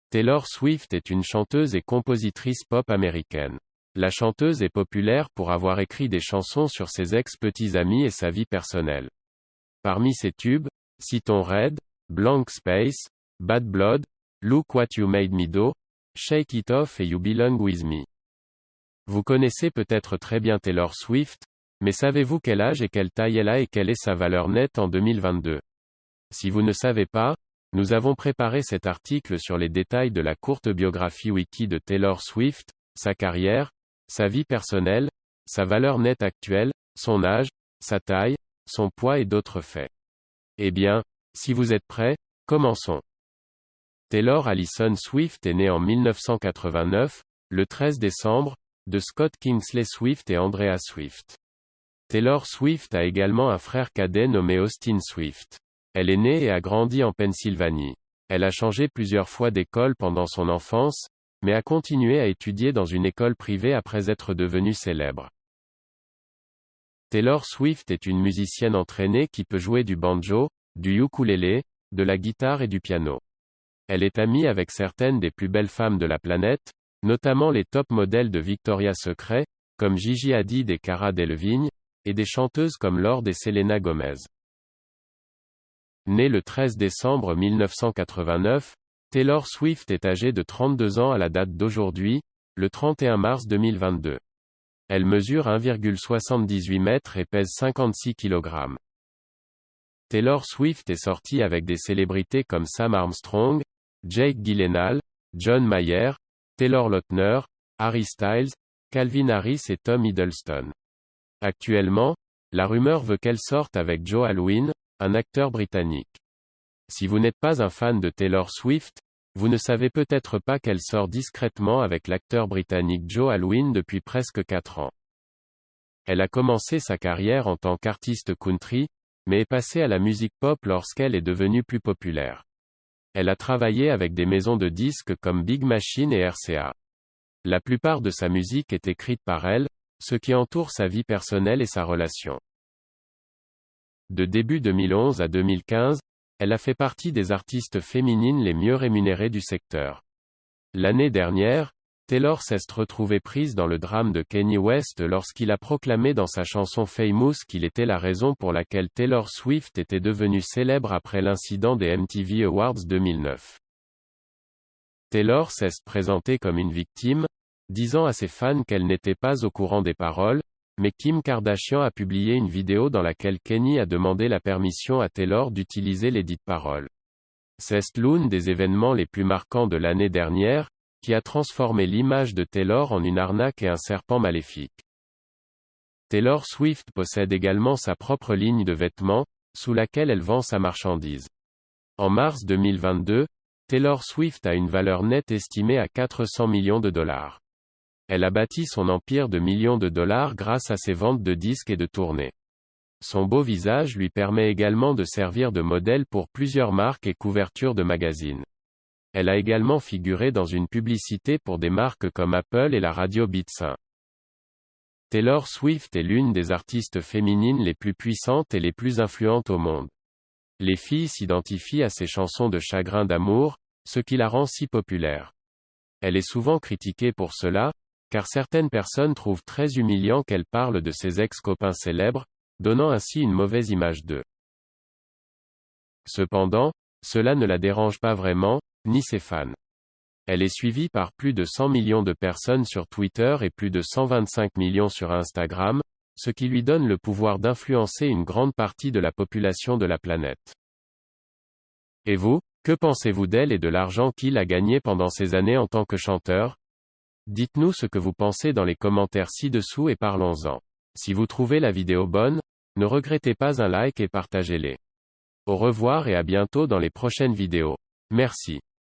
Taylor Swift est une chanteuse et compositrice pop américaine. La chanteuse est populaire pour avoir écrit des chansons sur ses ex-petits amis et sa vie personnelle. Parmi ses tubes, citons Red, Blank Space, Bad Blood, Look What You Made Me Do, Shake It Off et You Belong With Me. Vous connaissez peut-être très bien Taylor Swift, mais savez-vous quel âge et quelle taille elle a et quelle est sa valeur nette en 2022? Si vous ne savez pas, nous avons préparé cet article sur les détails de la courte biographie wiki de Taylor Swift, sa carrière, sa vie personnelle, sa valeur nette actuelle, son âge, sa taille, son poids et d'autres faits. Eh bien, si vous êtes prêts, commençons. Taylor Allison Swift est née en 1989, le 13 décembre, de Scott Kingsley Swift et Andrea Swift. Taylor Swift a également un frère cadet nommé Austin Swift. Elle est née et a grandi en Pennsylvanie. Elle a changé plusieurs fois d'école pendant son enfance, mais a continué à étudier dans une école privée après être devenue célèbre. Taylor Swift est une musicienne entraînée qui peut jouer du banjo, du ukulélé, de la guitare et du piano. Elle est amie avec certaines des plus belles femmes de la planète, notamment les top modèles de Victoria's Secret, comme Gigi Hadid et Cara Delevingne, et des chanteuses comme Lorde et Selena Gomez. Née le 13 décembre 1989, Taylor Swift est âgée de 32 ans à la date d'aujourd'hui, le 31 mars 2022. Elle mesure 1,78 m et pèse 56 kg. Taylor Swift est sortie avec des célébrités comme Sam Armstrong, Jake Gyllenhaal, John Mayer, Taylor Lautner, Harry Styles, Calvin Harris et Tom Hiddleston. Actuellement, la rumeur veut qu'elle sorte avec Joe Alwyn, un acteur britannique. Si vous n'êtes pas un fan de Taylor Swift, vous ne savez peut-être pas qu'elle sort discrètement avec l'acteur britannique Joe Alwyn depuis presque 4 ans. Elle a commencé sa carrière en tant qu'artiste country, mais est passée à la musique pop lorsqu'elle est devenue plus populaire. Elle a travaillé avec des maisons de disques comme Big Machine et RCA. La plupart de sa musique est écrite par elle, ce qui entoure sa vie personnelle et sa relation. De début 2011 à 2015, elle a fait partie des artistes féminines les mieux rémunérées du secteur. L'année dernière, Taylor s'est retrouvée prise dans le drame de Kanye West lorsqu'il a proclamé dans sa chanson Famous qu'il était la raison pour laquelle Taylor Swift était devenue célèbre après l'incident des MTV Awards 2009. Taylor s'est présentée comme une victime, disant à ses fans qu'elle n'était pas au courant des paroles, mais Kim Kardashian a publié une vidéo dans laquelle Kanye a demandé la permission à Taylor d'utiliser les dites paroles. C'est l'un des événements les plus marquants de l'année dernière, qui a transformé l'image de Taylor en une arnaque et un serpent maléfique. Taylor Swift possède également sa propre ligne de vêtements, sous laquelle elle vend sa marchandise. En mars 2022, Taylor Swift a une valeur nette estimée à 400 millions de dollars. Elle a bâti son empire de millions de dollars grâce à ses ventes de disques et de tournées. Son beau visage lui permet également de servir de modèle pour plusieurs marques et couvertures de magazines. Elle a également figuré dans une publicité pour des marques comme Apple et la radio Beats 1. Taylor Swift est l'une des artistes féminines les plus puissantes et les plus influentes au monde. Les filles s'identifient à ses chansons de chagrin d'amour, ce qui la rend si populaire. Elle est souvent critiquée pour cela, car certaines personnes trouvent très humiliant qu'elle parle de ses ex-copains célèbres, donnant ainsi une mauvaise image d'eux. Cependant, cela ne la dérange pas vraiment, ni ses fans. Elle est suivie par plus de 100 millions de personnes sur Twitter et plus de 125 millions sur Instagram, ce qui lui donne le pouvoir d'influencer une grande partie de la population de la planète. Et vous, que pensez-vous d'elle et de l'argent qu'il a gagné pendant ces années en tant que chanteur? Dites-nous ce que vous pensez dans les commentaires ci-dessous et parlons-en. Si vous trouvez la vidéo bonne, ne regrettez pas un like et partagez-les. Au revoir et à bientôt dans les prochaines vidéos. Merci.